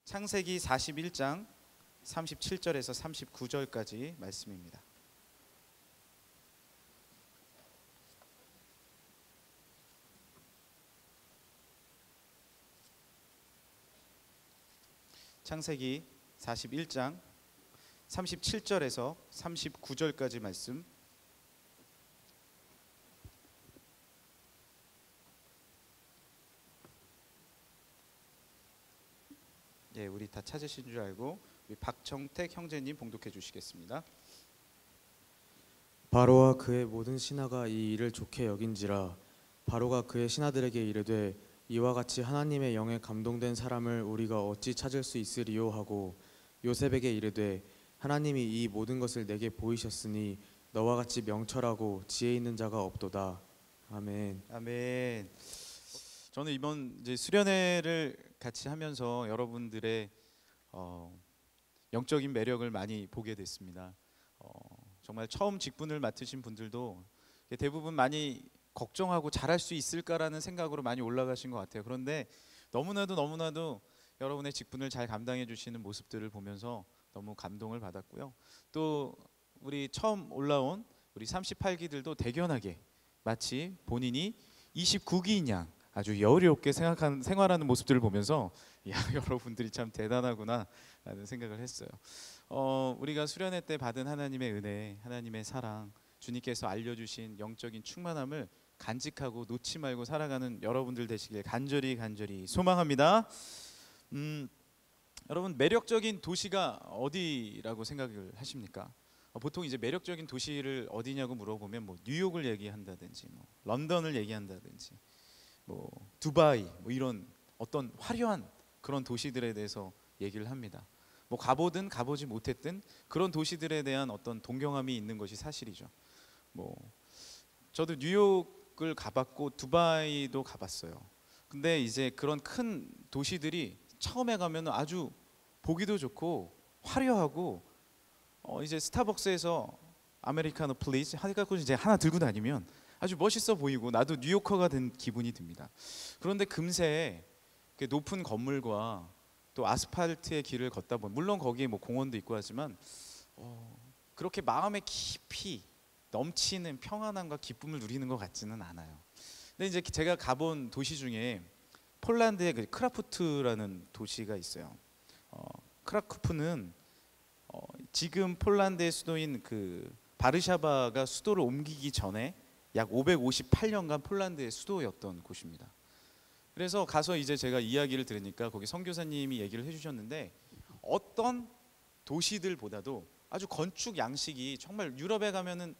창세기 41장 37절에서 39절까지 말씀입니다. 창세기 41장 37절에서 39절까지 말씀. 예, 우리 다 찾으신 줄 알고 우리 박정택 형제님 봉독해 주시겠습니다. 바로와 그의 모든 신하가 이 일을 좋게 여긴지라. 바로가 그의 신하들에게 이르되 이와 같이 하나님의 영에 감동된 사람을 우리가 어찌 찾을 수 있으리요 하고 요셉에게 이르되 하나님이 이 모든 것을 내게 보이셨으니 너와 같이 명철하고 지혜 있는 자가 없도다. 아멘. 아멘. 저는 이번 이제 수련회를 같이 하면서 여러분들의 영적인 매력을 많이 보게 됐습니다. 정말 처음 직분을 맡으신 분들도 대부분 많이 걱정하고 잘할 수 있을까라는 생각으로 많이 올라가신 것 같아요. 그런데 너무나도 여러분의 직분을 잘 감당해 주시는 모습들을 보면서 너무 감동을 받았고요. 또 우리 처음 올라온 우리 38기들도 대견하게 마치 본인이 29기인 양 아주 여유롭게 생활하는 모습들을 보면서 야, 여러분들이 참 대단하구나 라는 생각을 했어요. 우리가 수련회 때 받은 하나님의 은혜, 하나님의 사랑, 주님께서 알려주신 영적인 충만함을 간직하고 놓지 말고 살아가는 여러분들 되시길 간절히 소망합니다. 여러분, 매력적인 도시가 어디라고 생각을 하십니까? 보통 이제 매력적인 도시를 어디냐고 물어보면 뭐 뉴욕을 얘기한다든지 뭐 런던을 얘기한다든지 뭐 두바이 뭐 이런 어떤 화려한 그런 도시들에 대해서 얘기를 합니다. 뭐 가보든 가보지 못했든 그런 도시들에 대한 어떤 동경함이 있는 것이 사실이죠. 뭐 저도 뉴욕을 가봤고 두바이도 가봤어요. 근데 이제 그런 큰 도시들이 처음에 가면 아주 보기도 좋고 화려하고 이제 스타벅스에서 아메리카노 플리즈 하니까 이제 하나 들고 다니면 아주 멋있어 보이고 나도 뉴요커가 된 기분이 듭니다. 그런데 금세 높은 건물과 또 아스팔트의 길을 걷다 보면 물론 거기에 뭐 공원도 있고 하지만 그렇게 마음에 깊이 넘치는 평안함과 기쁨을 누리는 것 같지는 않아요. 근데 이제 제가 가본 도시 중에 폴란드의 그 크라쿠프라는 도시가 있어요. 크라쿠프는 지금 폴란드의 수도인 그 바르샤바가 수도를 옮기기 전에 약 558년간 폴란드의 수도였던 곳입니다. 그래서 가서 이제 제가 이야기를 들으니까 거기 선교사님이 얘기를 해주셨는데 어떤 도시들보다도 아주 건축 양식이 정말 유럽에 가면은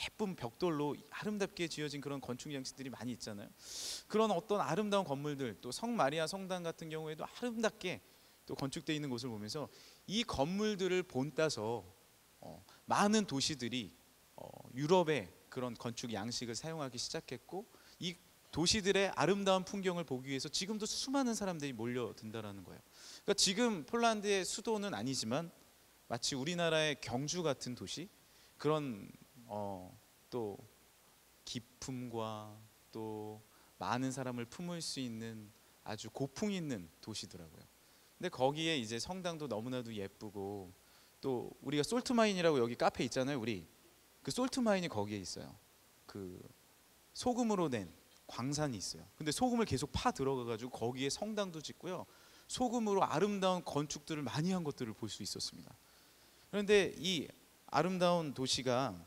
예쁜 벽돌로 아름답게 지어진 그런 건축 양식들이 많이 있잖아요. 그런 어떤 아름다운 건물들, 또 성마리아 성당 같은 경우에도 아름답게 또 건축되어 있는 곳을 보면서 이 건물들을 본따서 많은 도시들이 유럽의 그런 건축 양식을 사용하기 시작했고 이 도시들의 아름다운 풍경을 보기 위해서 지금도 수많은 사람들이 몰려든다라는 거예요. 그러니까 지금 폴란드의 수도는 아니지만 마치 우리나라의 경주 같은 도시, 그런 또 기품과 또 많은 사람을 품을 수 있는 아주 고풍 있는 도시더라고요. 근데 거기에 이제 성당도 너무나도 예쁘고 또 우리가 솔트마인이라고 여기 카페 있잖아요. 우리 그 솔트마인이 거기에 있어요. 그 소금으로 낸 광산이 있어요. 근데 소금을 계속 파 들어가가지고 거기에 성당도 짓고요. 소금으로 아름다운 건축들을 많이 한 것들을 볼 수 있었습니다. 그런데 이 아름다운 도시가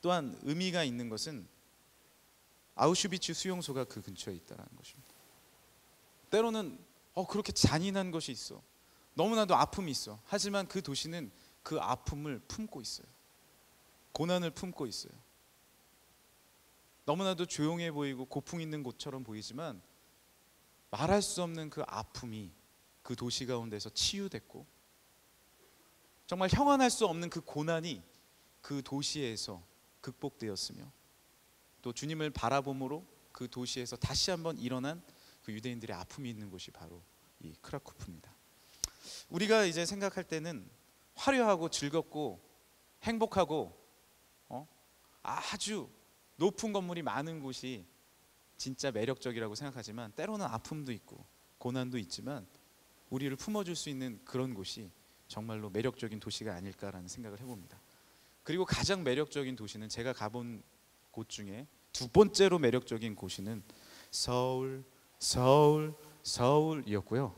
또한 의미가 있는 것은 아우슈비츠 수용소가 그 근처에 있다는 것입니다. 때로는 그렇게 잔인한 것이 있어. 너무나도 아픔이 있어. 하지만 그 도시는 그 아픔을 품고 있어요. 고난을 품고 있어요. 너무나도 조용해 보이고 고풍 있는 곳처럼 보이지만 말할 수 없는 그 아픔이 그 도시 가운데서 치유됐고 정말 형언할 수 없는 그 고난이 그 도시에서 극복되었으며 또 주님을 바라봄으로 그 도시에서 다시 한번 일어난 그 유대인들의 아픔이 있는 곳이 바로 이 크라쿠프입니다. 우리가 이제 생각할 때는 화려하고 즐겁고 행복하고 아주 높은 건물이 많은 곳이 진짜 매력적이라고 생각하지만 때로는 아픔도 있고 고난도 있지만 우리를 품어줄 수 있는 그런 곳이 정말로 매력적인 도시가 아닐까라는 생각을 해봅니다. 그리고 가장 매력적인 도시는 제가 가본 곳 중에 두 번째로 매력적인 곳이는 서울이었고요.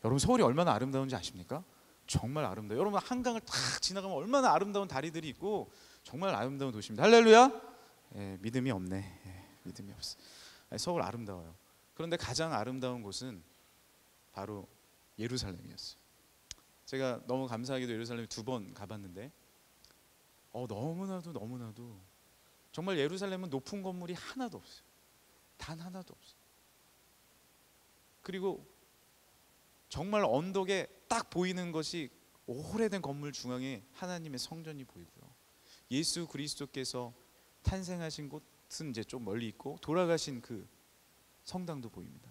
여러분 서울이 얼마나 아름다운지 아십니까? 정말 아름다워요. 여러분 한강을 탁 지나가면 얼마나 아름다운 다리들이 있고 정말 아름다운 도시입니다. 할렐루야. 믿음이 없네. 믿음이 없어. 서울 아름다워요. 그런데 가장 아름다운 곳은 바로 예루살렘이었어요. 제가 너무 감사하게도 예루살렘에 2번 가봤는데 너무나도 정말 예루살렘은 높은 건물이 하나도 없어요. 단 하나도 없어요. 그리고 정말 언덕에 딱 보이는 것이 오래된 건물 중앙에 하나님의 성전이 보이고요. 예수 그리스도께서 탄생하신 곳은 이제 좀 멀리 있고 돌아가신 그 성당도 보입니다.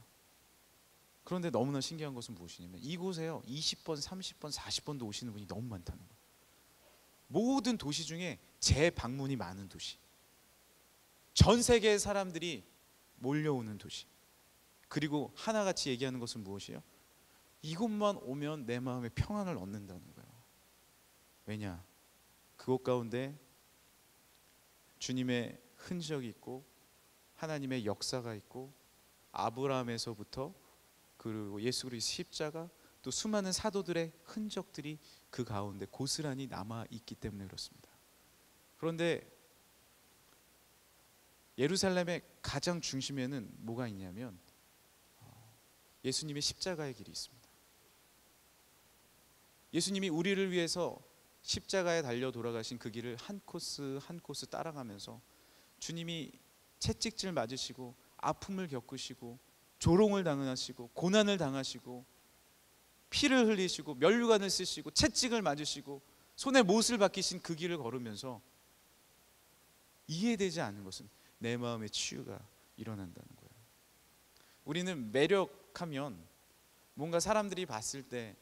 그런데 너무나 신기한 것은 무엇이냐면 이곳에요 20번, 30번, 40번도 오시는 분이 너무 많다는 거예요. 모든 도시 중에 재방문이 많은 도시, 전 세계의 사람들이 몰려오는 도시. 그리고 하나같이 얘기하는 것은 무엇이에요? 이곳만 오면 내 마음에 평안을 얻는다는 거예요. 왜냐? 그곳 가운데 주님의 흔적이 있고 하나님의 역사가 있고 아브라함에서부터 그리고 예수 그리스도의 십자가 또 수많은 사도들의 흔적들이 그 가운데 고스란히 남아 있기 때문에 그렇습니다. 그런데 예루살렘의 가장 중심에는 뭐가 있냐면 예수님의 십자가의 길이 있습니다. 예수님이 우리를 위해서 십자가에 달려 돌아가신 그 길을 한 코스 한 코스 따라가면서 주님이 채찍질 맞으시고 아픔을 겪으시고 조롱을 당하시고 고난을 당하시고 피를 흘리시고 면류관을 쓰시고 채찍을 맞으시고 손에 못을 박히신 그 길을 걸으면서 이해되지 않는 것은 내 마음의 치유가 일어난다는 거예요. 우리는 매력하면 뭔가 사람들이 봤을 때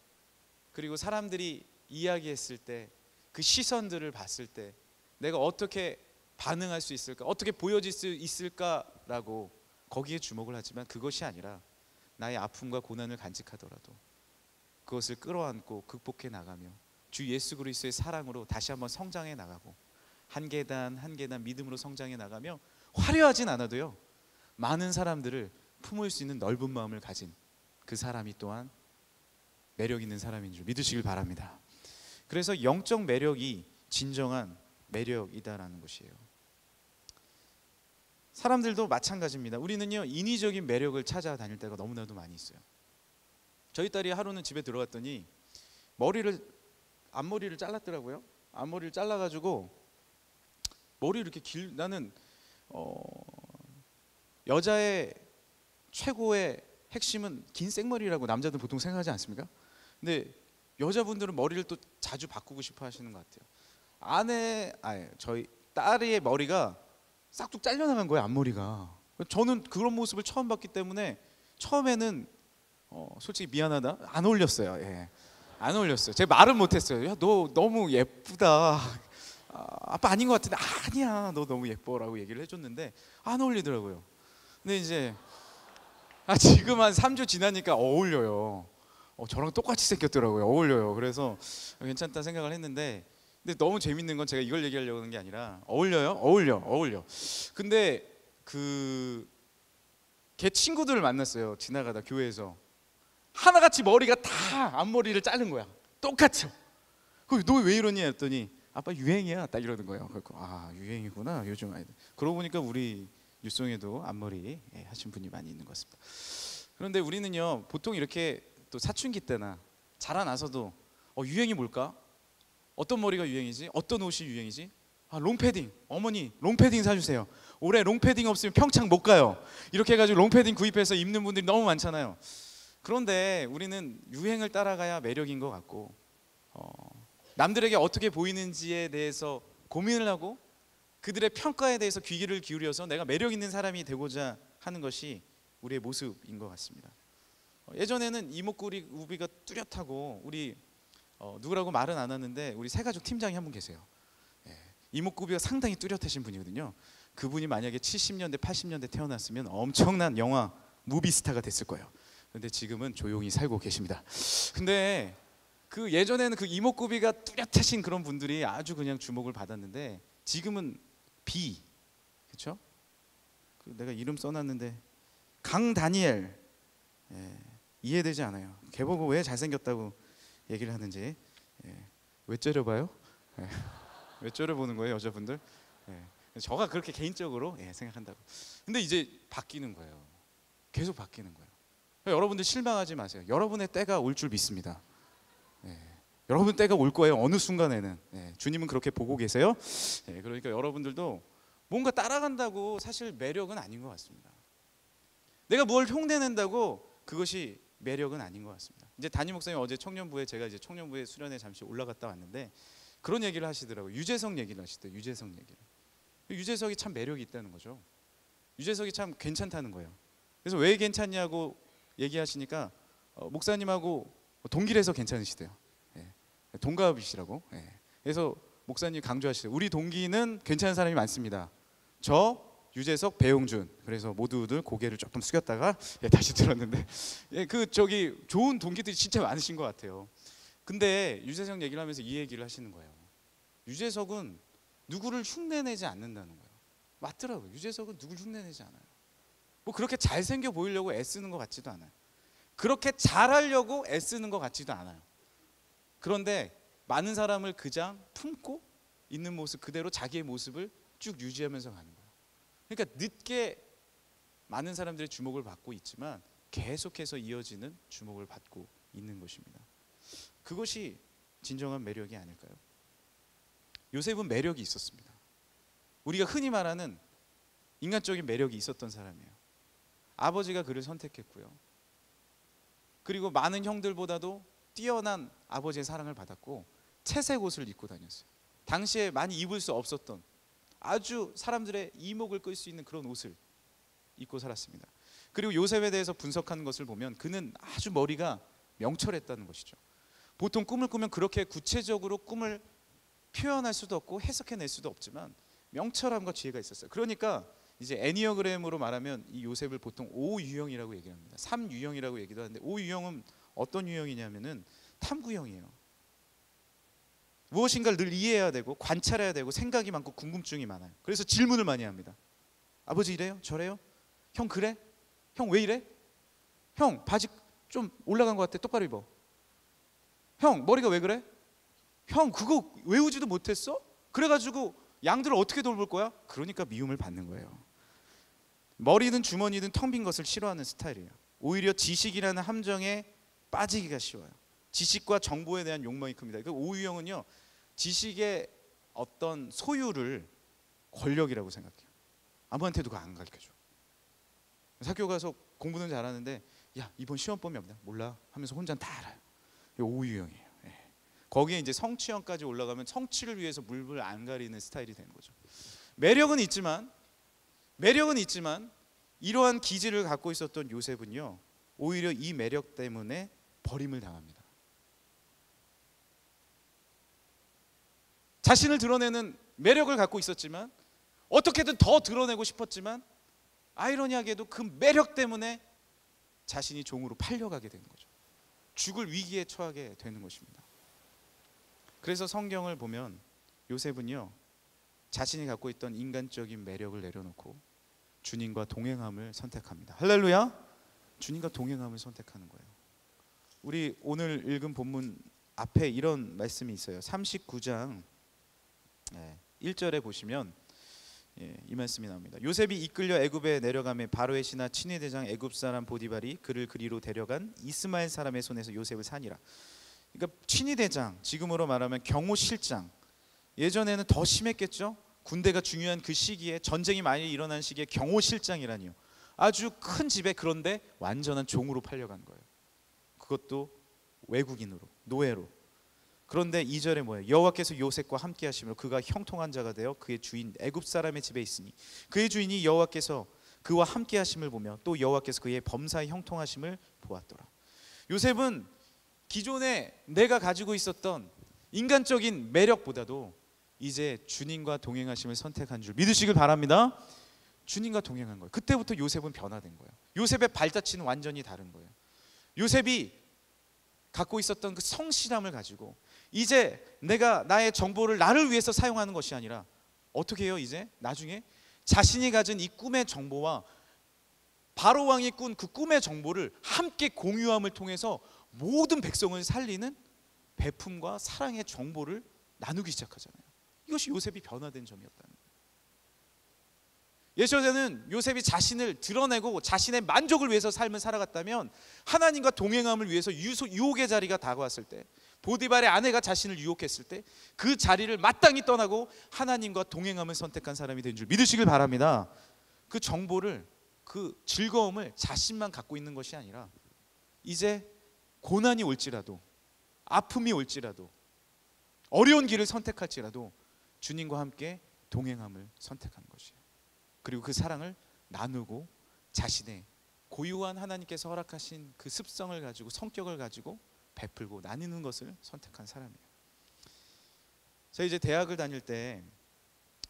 그리고 사람들이 이야기했을 때 그 시선들을 봤을 때 내가 어떻게 반응할 수 있을까, 어떻게 보여질 수 있을까라고 거기에 주목을 하지만 그것이 아니라 나의 아픔과 고난을 간직하더라도 그것을 끌어안고 극복해 나가며 주 예수 그리스도의 사랑으로 다시 한번 성장해 나가고 한 계단 한 계단 믿음으로 성장해 나가며 화려하진 않아도요 많은 사람들을 품을 수 있는 넓은 마음을 가진 그 사람이 또한 매력 있는 사람인 줄 믿으시길 바랍니다. 그래서 영적 매력이 진정한 매력이다라는 것이에요. 사람들도 마찬가지입니다. 우리는요 인위적인 매력을 찾아다닐 때가 너무나도 많이 있어요. 저희 딸이 하루는 집에 들어갔더니 앞머리를 잘랐더라고요. 앞머리를 잘라가지고 머리를 이렇게 나는 여자의 최고의 핵심은 긴 생머리라고 남자들 보통 생각하지 않습니까? 근데 여자분들은 머리를 또 자주 바꾸고 싶어 하시는 것 같아요. 저희 딸의 머리가 싹둑 잘려나간 거예요, 앞머리가. 저는 그런 모습을 처음 봤기 때문에 처음에는 솔직히 미안하다 안 어울렸어요. 안 어울렸어요. 제가 말은 못했어요. 야, 너 너무 예쁘다. 아빠 아닌 것 같은데 아니야, 너 너무 예뻐라고 얘기를 해줬는데 안 어울리더라고요. 근데 이제 지금 한 3주 지나니까 어울려요. 저랑 똑같이 생겼더라고요. 어울려요. 그래서 괜찮다 생각을 했는데 근데 너무 재밌는 건 제가 이걸 얘기하려고 하는 게 아니라 어울려요? 어울려. 근데 걔 친구들을 만났어요. 지나가다 교회에서 하나같이 머리가 다 앞머리를 자른 거야. 똑같이. 너 왜 이러니 했더니 아빠 유행이야 딱 이러는 거예요. 그래서 유행이구나 요즘 아이들. 그러고 보니까 우리 뉴송에도 앞머리 하신 분이 많이 있는 것 같습니다. 그런데 우리는요 보통 이렇게 또 사춘기 때나 자라나서도 유행이 뭘까? 어떤 머리가 유행이지? 어떤 옷이 유행이지? 롱패딩. 어머니 롱패딩 사주세요. 올해 롱패딩 없으면 평창 못 가요. 이렇게 해가지고 롱패딩 구입해서 입는 분들이 너무 많잖아요. 그런데 우리는 유행을 따라가야 매력인 것 같고 남들에게 어떻게 보이는지에 대해서 고민을 하고 그들의 평가에 대해서 귀를 기울여서 내가 매력 있는 사람이 되고자 하는 것이 우리의 모습인 것 같습니다. 예전에는 이목구리 우비가 뚜렷하고 우리 누구라고 말은 안 하는데 우리 새가족 팀장이 한 분 계세요. 이목구비가 상당히 뚜렷하신 분이거든요. 그분이 만약에 70년대 80년대 태어났으면 엄청난 영화 무비스타가 됐을 거예요. 근데 지금은 조용히 살고 계십니다. 근데 그 예전에는 그 이목구비가 뚜렷하신 그런 분들이 아주 그냥 주목을 받았는데 지금은 B, 그렇죠? 그 내가 이름 써놨는데 강다니엘, 예, 이해되지 않아요. 걔보고 왜 잘생겼다고 얘기를 하는지. 예, 왜 째려봐요? 예, 왜 째려보는 거예요, 여자분들? 예, 저가 그렇게 개인적으로 생각한다고. 근데 이제 바뀌는 거예요. 계속 바뀌는 거예요. 여러분들 실망하지 마세요. 여러분의 때가 올 줄 믿습니다. 예, 여러분 때가 올 거예요. 어느 순간에는. 예, 주님은 그렇게 보고 계세요. 예, 그러니까 여러분들도 뭔가 따라간다고 사실 매력은 아닌 것 같습니다. 내가 뭘 흉내낸다고 그것이 매력은 아닌 것 같습니다. 이제 담임 목사님 어제 청년부에 제가 이제 청년부에 수련회 잠시 올라갔다 왔는데 그런 얘기를 하시더라고요. 유재석 얘기를 하시대요. 유재석 얘기를. 유재석이 참 매력이 있다는 거죠. 유재석이 참 괜찮다는 거예요. 그래서 왜 괜찮냐고 얘기하시니까 목사님하고 동기라서 괜찮으시대요. 예, 동갑이시라고. 예, 그래서 목사님 강조하시대요. 우리 동기는 괜찮은 사람이 많습니다. 저 유재석, 배용준. 그래서 모두들 고개를 조금 숙였다가 다시 들었는데 그 저기 좋은 동기들이 진짜 많으신 것 같아요. 근데 유재석 얘기를 하면서 이 얘기를 하시는 거예요. 유재석은 누구를 흉내내지 않는다는 거예요. 맞더라고요. 유재석은 누구를 흉내내지 않아요. 뭐 그렇게 잘생겨 보이려고 애쓰는 것 같지도 않아요. 그렇게 잘하려고 애쓰는 것 같지도 않아요. 그런데 많은 사람을 그냥 품고 있는 모습 그대로 자기의 모습을 쭉 유지하면서 가는 거예요. 그러니까 늦게 많은 사람들의 주목을 받고 있지만 계속해서 이어지는 주목을 받고 있는 것입니다. 그것이 진정한 매력이 아닐까요? 요셉은 매력이 있었습니다. 우리가 흔히 말하는 인간적인 매력이 있었던 사람이에요. 아버지가 그를 선택했고요. 그리고 많은 형들보다도 뛰어난 아버지의 사랑을 받았고 채색 옷을 입고 다녔어요. 당시에 많이 입을 수 없었던 아주 사람들의 이목을 끌 수 있는 그런 옷을 입고 살았습니다. 그리고 요셉에 대해서 분석하는 것을 보면 그는 아주 머리가 명철했다는 것이죠. 보통 꿈을 꾸면 그렇게 구체적으로 꿈을 표현할 수도 없고 해석해낼 수도 없지만 명철함과 지혜가 있었어요. 그러니까 이제 애니어그램으로 말하면 이 요셉을 보통 5유형이라고 얘기를 합니다. 3유형이라고 얘기도 하는데 5유형은 어떤 유형이냐면은 탐구형이에요. 무엇인가를 늘 이해해야 되고 관찰해야 되고 생각이 많고 궁금증이 많아요. 그래서 질문을 많이 합니다. 아버지 이래요? 저래요? 형 그래? 형 왜 이래? 형 바지 좀 올라간 것 같아. 똑바로 입어. 형 머리가 왜 그래? 형 그거 외우지도 못했어? 그래가지고 양들을 어떻게 돌볼 거야? 그러니까 미움을 받는 거예요. 머리든 주머니든 텅 빈 것을 싫어하는 스타일이에요. 오히려 지식이라는 함정에 빠지기가 쉬워요. 지식과 정보에 대한 욕망이 큽니다. 그 오유형은요, 지식의 어떤 소유를 권력이라고 생각해요. 아무한테도 그거 안 가르쳐줘. 학교 가서 공부는 잘하는데 야 이번 시험 범위 없나? 몰라 하면서 혼자는 다 알아요. 이게 오유형이에요. 예. 거기에 이제 성취형까지 올라가면 성취를 위해서 물불 안 가리는 스타일이 되는 거죠. 매력은 있지만 이러한 기질을 갖고 있었던 요셉은요, 오히려 이 매력 때문에 버림을 당합니다. 자신을 드러내는 매력을 갖고 있었지만 어떻게든 더 드러내고 싶었지만 아이러니하게도 그 매력 때문에 자신이 종으로 팔려가게 되는 거죠. 죽을 위기에 처하게 되는 것입니다. 그래서 성경을 보면 요셉은요, 자신이 갖고 있던 인간적인 매력을 내려놓고 주님과 동행함을 선택합니다. 할렐루야. 주님과 동행함을 선택하는 거예요. 우리 오늘 읽은 본문 앞에 이런 말씀이 있어요. 39장 1절에 보시면 이 말씀이 나옵니다. 요셉이 이끌려 애굽에 내려가매 바로의 신하 친위 대장 애굽 사람 보디발이 그를 그리로 데려간 이스마엘 사람의 손에서 요셉을 산이라. 그러니까 친위 대장, 지금으로 말하면 경호실장. 예전에는 더 심했겠죠. 군대가 중요한 그 시기에, 전쟁이 많이 일어난 시기에 경호실장이라니요, 아주 큰 집에, 그런데 완전한 종으로 팔려간 거예요. 그것도 외국인으로, 노예로. 그런데 2절에 뭐예요? 여호와께서 요셉과 함께 하심으로 그가 형통한 자가 되어 그의 주인 애굽 사람의 집에 있으니 그의 주인이 여호와께서 그와 함께 하심을 보며 또 여호와께서 그의 범사에 형통하심을 보았더라. 요셉은 기존에 내가 가지고 있었던 인간적인 매력보다도 이제 주님과 동행하심을 선택한 줄 믿으시길 바랍니다. 주님과 동행한 거예요. 그때부터 요셉은 변화된 거예요. 요셉의 발자취는 완전히 다른 거예요. 요셉이 갖고 있었던 그 성실함을 가지고 이제 내가 나의 정보를 나를 위해서 사용하는 것이 아니라 어떻게 해요? 이제 나중에 자신이 가진 이 꿈의 정보와 바로 왕이 꾼 그 꿈의 정보를 함께 공유함을 통해서 모든 백성을 살리는 베품과 사랑의 정보를 나누기 시작하잖아요. 이것이 요셉이 변화된 점이었다는 거예요. 예전에는 요셉이 자신을 드러내고 자신의 만족을 위해서 삶을 살아갔다면 하나님과 동행함을 위해서 유혹의 자리가 다가왔을 때, 보디발의 아내가 자신을 유혹했을 때 그 자리를 마땅히 떠나고 하나님과 동행함을 선택한 사람이 된 줄 믿으시길 바랍니다. 그 정보를, 그 즐거움을 자신만 갖고 있는 것이 아니라 이제 고난이 올지라도, 아픔이 올지라도, 어려운 길을 선택할지라도 주님과 함께 동행함을 선택하는 것이에요. 그리고 그 사랑을 나누고 자신의 고유한 하나님께서 허락하신 그 습성을 가지고, 성격을 가지고 베풀고 나누는 것을 선택한 사람이에요. 제가 이제 대학을 다닐 때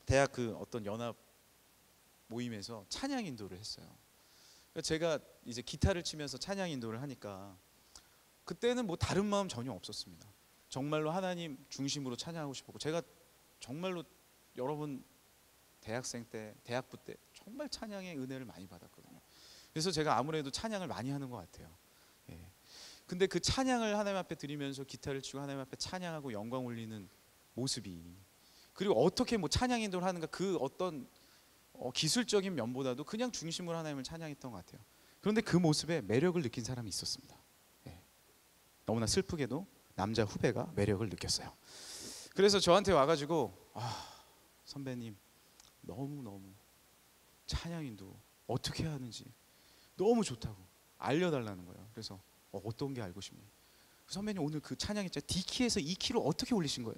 대학 그 어떤 연합 모임에서 찬양 인도를 했어요. 제가 이제 기타를 치면서 찬양 인도를 하니까 그때는 뭐 다른 마음 전혀 없었습니다. 정말로 하나님 중심으로 찬양하고 싶었고, 제가 정말로 여러분 대학생 때, 대학부 때 정말 찬양의 은혜를 많이 받았거든요. 그래서 제가 아무래도 찬양을 많이 하는 것 같아요. 예. 근데 그 찬양을 하나님 앞에 드리면서 기타를 치고 하나님 앞에 찬양하고 영광 올리는 모습이, 그리고 어떻게 뭐 찬양 인도를 하는가, 그 어떤 기술적인 면보다도 그냥 중심으로 하나님을 찬양했던 것 같아요. 그런데 그 모습에 매력을 느낀 사람이 있었습니다. 예. 너무나 슬프게도 남자 후배가 매력을 느꼈어요. 그래서 저한테 와가지고 선배님 너무너무 찬양인도 어떻게 하는지 너무 좋다고 알려달라는 거예요. 그래서 어떤 게 알고 싶니? 선배님 오늘 그 찬양 있잖아요. D키에서 E키로 어떻게 올리신 거예요?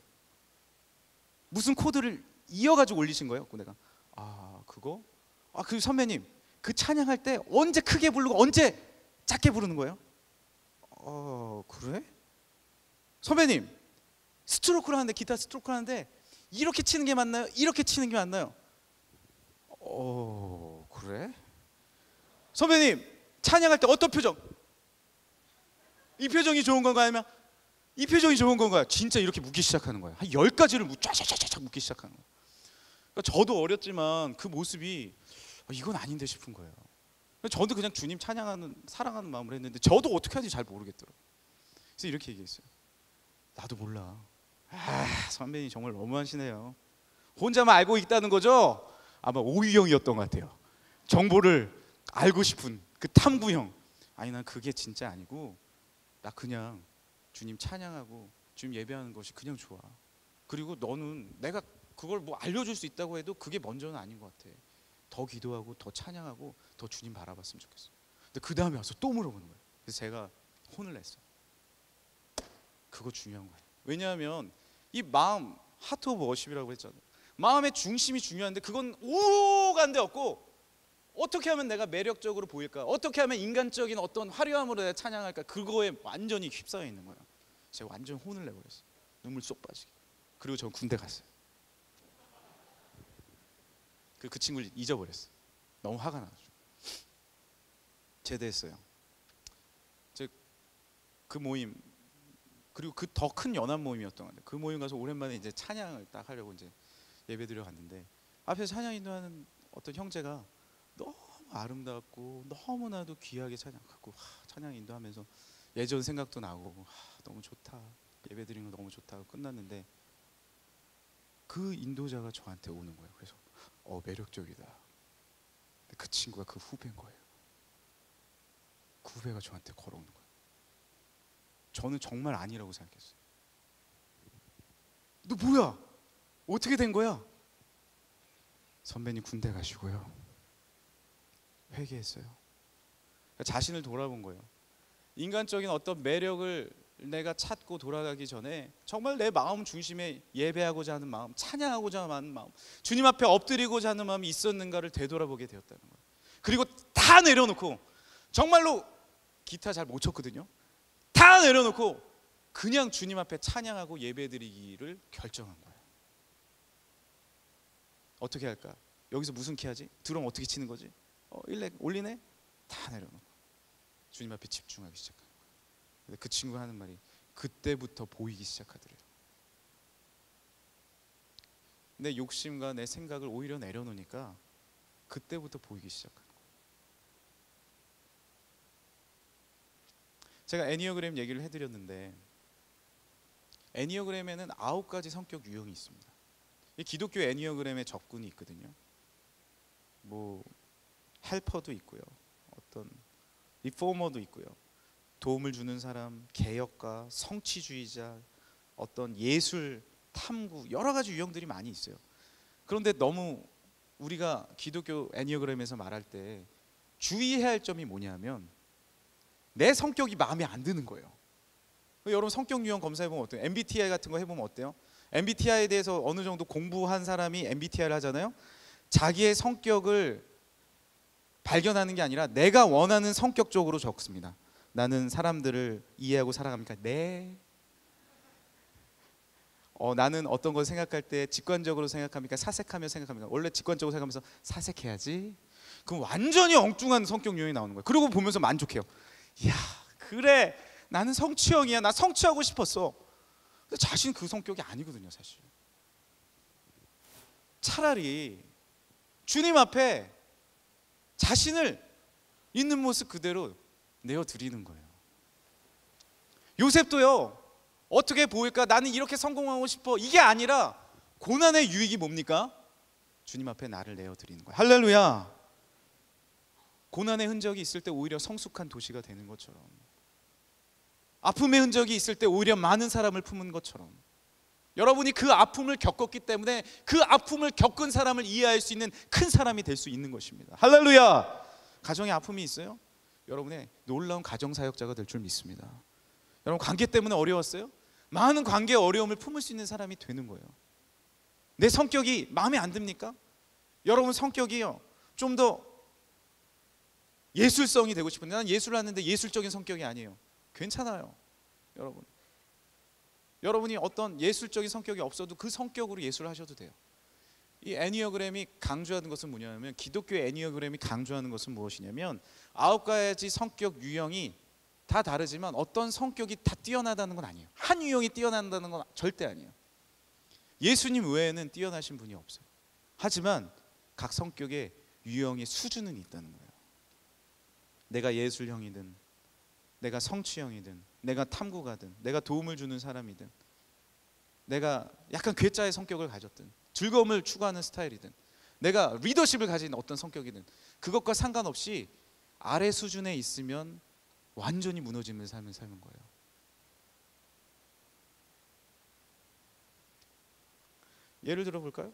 무슨 코드를 이어가지고 올리신 거예요? 내가 그거? 그 선배님 그 찬양할 때 언제 크게 부르고 언제 작게 부르는 거예요? 그래? 선배님 스트로크를 하는데, 기타 스트로크를 하는데 이렇게 치는 게 맞나요? 이렇게 치는 게 맞나요? 그래? 선배님 찬양할 때 어떤 표정? 이 표정이 좋은 건가요? 아니면 이 표정이 좋은 건가요? 진짜 이렇게 묻기 시작하는 거예요. 한 10가지를 쫙쫙쫙쫙 묻기 시작하는 거예요. 그러니까 저도 어렸지만 그 모습이 이건 아닌데 싶은 거예요. 저도 그냥 주님 찬양하는, 사랑하는 마음으로 했는데 저도 어떻게 하는지 잘 모르겠더라고요. 그래서 이렇게 얘기했어요. 나도 몰라. 선배님 정말 너무하시네요. 혼자만 알고 있다는 거죠? 아마 오유형이었던 것 같아요. 정보를 알고 싶은 그 탐구형. 아니 난 그게 진짜 아니고 나 그냥 주님 찬양하고 주님 예배하는 것이 그냥 좋아. 그리고 너는 내가 그걸 뭐 알려줄 수 있다고 해도 그게 먼저는 아닌 것 같아. 더 기도하고 더 찬양하고 더 주님 바라봤으면 좋겠어. 근데 그 다음에 와서 또 물어보는 거예요. 그래서 제가 혼을 냈어요. 그거 중요한 거예요. 왜냐하면 이 마음, 하트 오브 워십이라고 했잖아요. 마음의 중심이 중요한데 그건 오간 데 없고, 어떻게 하면 내가 매력적으로 보일까, 어떻게 하면 인간적인 어떤 화려함으로 내가 찬양할까, 그거에 완전히 휩싸여 있는 거예요. 제가 완전 혼을 내버렸어요. 눈물 쏙 빠지게. 그리고 전 군대 갔어요. 그 친구를 잊어버렸어요. 너무 화가 나가지고. 제대했어요. 그 모임, 그리고 그 더 큰 연합 모임이었던 것 같아요. 그 모임 가서 오랜만에 이제 찬양을 딱 하려고 이제 예배드려 갔는데 앞에서 찬양 인도하는 어떤 형제가 너무 아름답고 너무나도 귀하게 찬양하고 찬양 인도하면서 예전 생각도 나고 너무 좋다, 예배드리는 거 너무 좋다 하고 끝났는데 그 인도자가 저한테 오는 거예요. 그래서 매력적이다. 근데 그 친구가 그 후배인 거예요. 그 후배가 저한테 걸어오는 거예요. 저는 정말 아니라고 생각했어요. 너 뭐야? 어떻게 된 거야? 선배님 군대 가시고요. 회개했어요. 자신을 돌아본 거예요. 인간적인 어떤 매력을 내가 찾고 돌아가기 전에 정말 내 마음 중심에 예배하고자 하는 마음, 찬양하고자 하는 마음, 주님 앞에 엎드리고자 하는 마음이 있었는가를 되돌아보게 되었다는 거예요. 그리고 다 내려놓고, 정말로 기타 잘 못 쳤거든요. 다 내려놓고 그냥 주님 앞에 찬양하고 예배드리기를 결정한 거예요. 어떻게 할까? 여기서 무슨 키 하지? 드럼 어떻게 치는 거지? 일렉 올리네? 다 내려놓고 주님 앞에 집중하기 시작하는 거예요. 근데 그 친구가 하는 말이 그때부터 보이기 시작하더래요. 내 욕심과 내 생각을 오히려 내려놓으니까 그때부터 보이기 시작하는 거예요. 제가 애니어그램 얘기를 해드렸는데 애니어그램에는 9가지 성격 유형이 있습니다. 이 기독교 애니어그램의 접근이 있거든요. 뭐 헬퍼도 있고요, 어떤 리포머도 있고요, 도움을 주는 사람, 개혁가, 성취주의자, 어떤 예술, 탐구, 여러 가지 유형들이 많이 있어요. 그런데 너무 우리가 기독교 애니어그램에서 말할 때 주의해야 할 점이 뭐냐면 내 성격이 마음에 안 드는 거예요. 여러분 성격 유형 검사해보면 어때요? MBTI 같은 거 해보면 어때요? MBTI에 대해서 어느 정도 공부한 사람이 MBTI를 하잖아요. 자기의 성격을 발견하는 게 아니라 내가 원하는 성격적으로 적습니다. 나는 사람들을 이해하고 살아갑니까? 네. 나는 어떤 걸 생각할 때 직관적으로 생각합니까? 사색하며 생각합니까? 원래 직관적으로 생각하면서 사색해야지. 그럼 완전히 엉뚱한 성격 유형이 나오는 거예요. 그러고 보면서 만족해요. 이야, 그래, 나는 성취형이야. 나 성취하고 싶었어. 근데 자신 그 성격이 아니거든요, 사실. 차라리 주님 앞에 자신을 있는 모습 그대로 내어드리는 거예요. 요셉도요, 어떻게 보일까? 나는 이렇게 성공하고 싶어. 이게 아니라 고난의 유익이 뭡니까? 주님 앞에 나를 내어드리는 거예요. 할렐루야. 고난의 흔적이 있을 때 오히려 성숙한 도시가 되는 것처럼, 아픔의 흔적이 있을 때 오히려 많은 사람을 품은 것처럼, 여러분이 그 아픔을 겪었기 때문에 그 아픔을 겪은 사람을 이해할 수 있는 큰 사람이 될 수 있는 것입니다. 할렐루야. 가정에 아픔이 있어요? 여러분의 놀라운 가정사역자가 될 줄 믿습니다. 여러분 관계 때문에 어려웠어요? 많은 관계의 어려움을 품을 수 있는 사람이 되는 거예요. 내 성격이 마음에 안 듭니까? 여러분 성격이요, 좀 더 예술성이 되고 싶은데 난 예술을 하는데 예술적인 성격이 아니에요. 괜찮아요. 여러분이 어떤 예술적인 성격이 없어도 그 성격으로 예술을 하셔도 돼요. 이 애니어그램이 강조하는 것은 뭐냐면, 기독교 애니어그램이 강조하는 것은 무엇이냐면 9가지 성격 유형이 다 다르지만 어떤 성격이 다 뛰어나다는 건 아니에요. 한 유형이 뛰어난다는 건 절대 아니에요. 예수님 외에는 뛰어나신 분이 없어요. 하지만 각 성격의 유형의 수준은 있다는 거예요. 내가 예술형이든, 내가 성취형이든, 내가 탐구가든, 내가 도움을 주는 사람이든, 내가 약간 괴짜의 성격을 가졌든, 즐거움을 추구하는 스타일이든, 내가 리더십을 가진 어떤 성격이든, 그것과 상관없이 아래 수준에 있으면 완전히 무너지는 삶을 사는 거예요. 예를 들어 볼까요?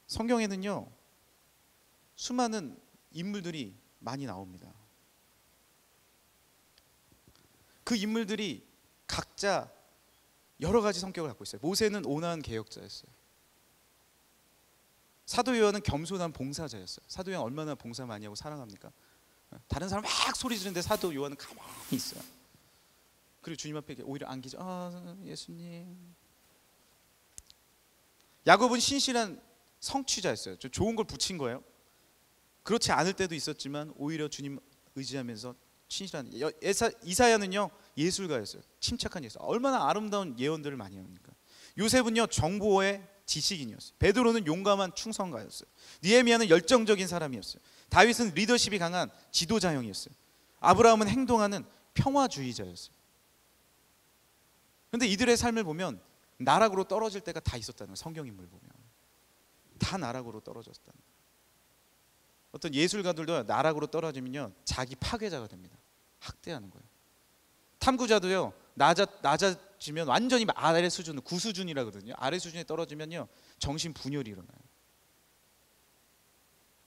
성경에는요, 수많은 인물들이 많이 나옵니다. 그 인물들이 각자 여러 가지 성격을 갖고 있어요. 모세는 온화한 개혁자였어요. 사도 요한은 겸손한 봉사자였어요. 사도 요한 얼마나 봉사 많이 하고 사랑합니까? 다른 사람 막 소리 지르는데 사도 요한은 가만히 있어요. 그리고 주님 앞에 오히려 안기죠. 예수님. 야곱은 신실한 성취자였어요. 좋은 걸 붙인 거예요. 그렇지 않을 때도 있었지만 오히려 주님 의지하면서 신실한. 이사야는요, 예술가였어요. 침착한 예술. 얼마나 아름다운 예언들을 많이 합니까? 요셉은요, 정보의 지식인이었어요. 베드로는 용감한 충성가였어요. 느헤미야는 열정적인 사람이었어요. 다윗은 리더십이 강한 지도자형이었어요. 아브라함은 행동하는 평화주의자였어요. 그런데 이들의 삶을 보면 나락으로 떨어질 때가 다 있었다는 거예요. 성경 인물 보면 다 나락으로 떨어졌다는 거예요. 어떤 예술가들도 나락으로 떨어지면요, 자기 파괴자가 됩니다. 학대하는 거예요. 탐구자도요, 낮아지면 완전히 아래 수준, 구수준이라거든요. 아래 수준에 떨어지면요, 정신 분열이 일어나요.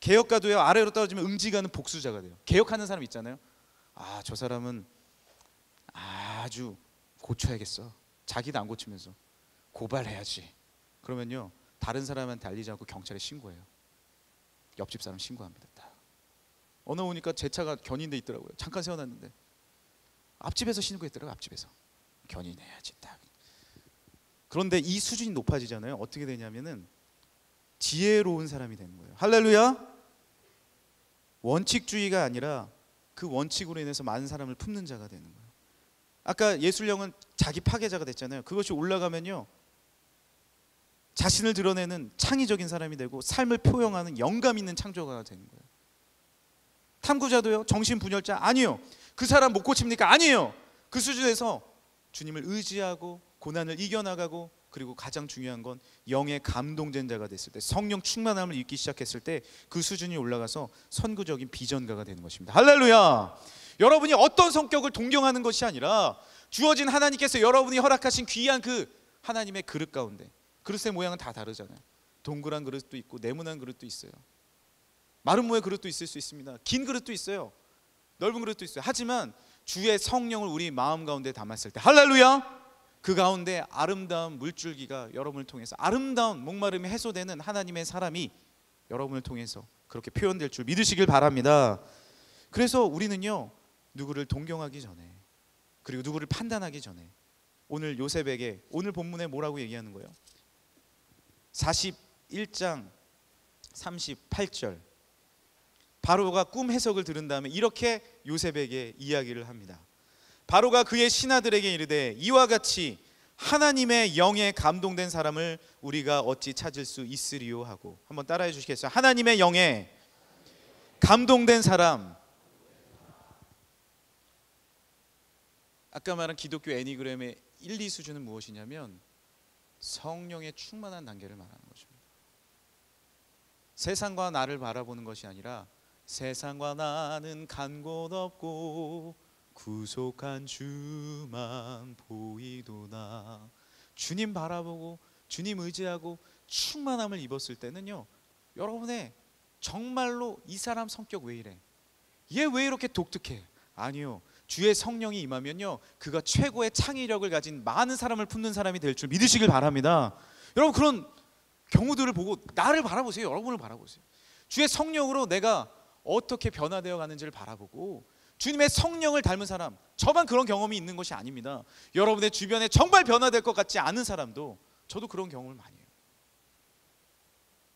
개혁가도요, 아래로 떨어지면 응징하는 복수자가 돼요. 개혁하는 사람 있잖아요. 저 사람은 아주 고쳐야겠어. 자기도 안 고치면서 고발해야지. 그러면요, 다른 사람한테 알리지 않고 경찰에 신고해요. 옆집 사람 신고합니다. 딱. 어느 오니까 제 차가 견인돼 있더라고요. 잠깐 세워놨는데 앞집에서 신고했더라고요. 앞집에서 견인해야지 딱. 그런데 이 수준이 높아지잖아요. 어떻게 되냐면은 지혜로운 사람이 되는 거예요. 할렐루야. 원칙주의가 아니라 그 원칙으로 인해서 많은 사람을 품는 자가 되는 거예요. 아까 예술령은 자기 파괴자가 됐잖아요. 그것이 올라가면요, 자신을 드러내는 창의적인 사람이 되고 삶을 표현하는 영감 있는 창조가가 되는 거예요. 탐구자도요, 정신분열자 아니요. 그 사람 못 고칩니까? 아니에요. 그 수준에서 주님을 의지하고 고난을 이겨나가고, 그리고 가장 중요한 건 영의 감동된 자가 됐을 때, 성령 충만함을 입기 시작했을 때 그 수준이 올라가서 선구적인 비전가가 되는 것입니다. 할렐루야. 여러분이 어떤 성격을 동경하는 것이 아니라 주어진 하나님께서 여러분이 허락하신 귀한 그 하나님의 그릇 가운데, 그릇의 모양은 다 다르잖아요. 동그란 그릇도 있고 네모난 그릇도 있어요. 마른 모의 그릇도 있을 수 있습니다. 긴 그릇도 있어요. 넓은 그릇도 있어요. 하지만 주의 성령을 우리 마음 가운데 담았을 때, 할렐루야, 그 가운데 아름다운 물줄기가 여러분을 통해서, 아름다운 목마름이 해소되는 하나님의 사람이 여러분을 통해서 그렇게 표현될 줄 믿으시길 바랍니다. 그래서 우리는요, 누구를 동경하기 전에, 그리고 누구를 판단하기 전에, 오늘 요셉에게 오늘 본문에 뭐라고 얘기하는 거예요? 41장 38절, 바로가 꿈 해석을 들은 다음에 이렇게 요셉에게 이야기를 합니다. 바로가 그의 신하들에게 이르되 이와 같이 하나님의 영에 감동된 사람을 우리가 어찌 찾을 수 있으리요 하고, 한번 따라해 주시겠어요? 하나님의 영에 감동된 사람. 아까 말한 기독교 애니그램의 1, 2 수준은 무엇이냐면 성령의 충만한 단계를 말하는 것입니다. 세상과 나를 바라보는 것이 아니라 세상과 나는 간 곳 없고 구속한 주만 보이도다. 주님 바라보고 주님 의지하고 충만함을 입었을 때는요, 여러분의 정말로 이 사람 성격 왜 이래? 얘 왜 이렇게 독특해? 아니요, 주의 성령이 임하면요, 그가 최고의 창의력을 가진 많은 사람을 품는 사람이 될 줄 믿으시길 바랍니다. 여러분, 그런 경우들을 보고 나를 바라보세요. 여러분을 바라보세요. 주의 성령으로 내가 어떻게 변화되어 가는지를 바라보고, 주님의 성령을 닮은 사람, 저만 그런 경험이 있는 것이 아닙니다. 여러분의 주변에 정말 변화될 것 같지 않은 사람도, 저도 그런 경험을 많이 해요.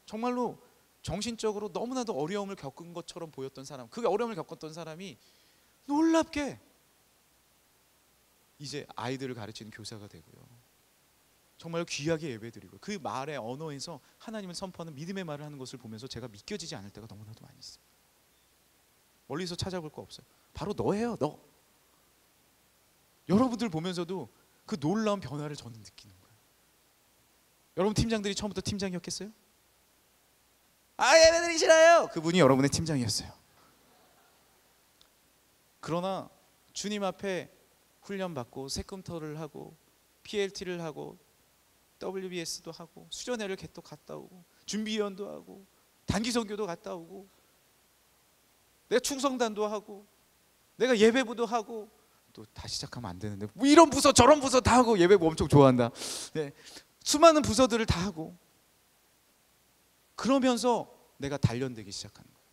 정말로 정신적으로 너무나도 어려움을 겪은 것처럼 보였던 사람, 그 어려움을 겪었던 사람이 놀랍게 이제 아이들을 가르치는 교사가 되고요, 정말 귀하게 예배드리고 그 말의 언어에서 하나님을 선포하는 믿음의 말을 하는 것을 보면서 제가 믿겨지지 않을 때가 너무나도 많이 있습니다. 멀리서 찾아볼 거 없어요. 바로 너예요, 너. 여러분들 보면서도 그 놀라운 변화를 저는 느끼는 거예요. 여러분 팀장들이 처음부터 팀장이었겠어요? 아, 예배드리기 싫어요. 그분이 여러분의 팀장이었어요. 그러나 주님 앞에 훈련받고 세금터를 하고 PLT를 하고 WBS도 하고 수련회를 또 갔다 오고 준비위원도 하고 단기선교도 갔다 오고 내가 충성단도 하고 내가 예배부도 하고, 또 다시 시작하면 안 되는데 뭐 이런 부서 저런 부서 다 하고, 예배부 엄청 좋아한다. 네, 수많은 부서들을 다 하고, 그러면서 내가 단련되기 시작하는 거예요.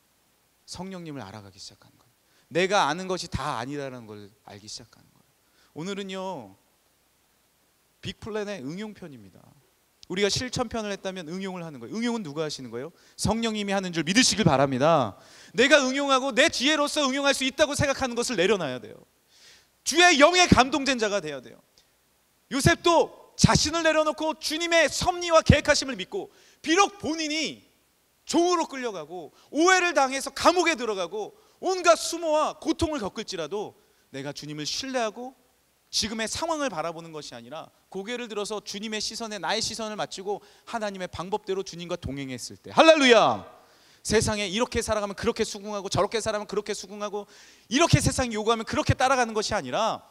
성령님을 알아가기 시작하는 거예요. 내가 아는 것이 다 아니라는 걸 알기 시작하는 거예요. 오늘은요, 빅플랜의 응용편입니다. 우리가 실천편을 했다면 응용을 하는 거예요. 응용은 누가 하시는 거예요? 성령님이 하는 줄 믿으시길 바랍니다. 내가 응용하고 내 지혜로서 응용할 수 있다고 생각하는 것을 내려놔야 돼요. 주의 영에 감동된 자가 돼야 돼요. 요셉도 자신을 내려놓고 주님의 섭리와 계획하심을 믿고, 비록 본인이 종으로 끌려가고 오해를 당해서 감옥에 들어가고 온갖 수모와 고통을 겪을지라도 내가 주님을 신뢰하고 지금의 상황을 바라보는 것이 아니라 고개를 들어서 주님의 시선에 나의 시선을 맞추고 하나님의 방법대로 주님과 동행했을 때, 할렐루야, 세상에 이렇게 살아가면 그렇게 수긍하고 저렇게 살아가면 그렇게 수긍하고 이렇게 세상이 요구하면 그렇게 따라가는 것이 아니라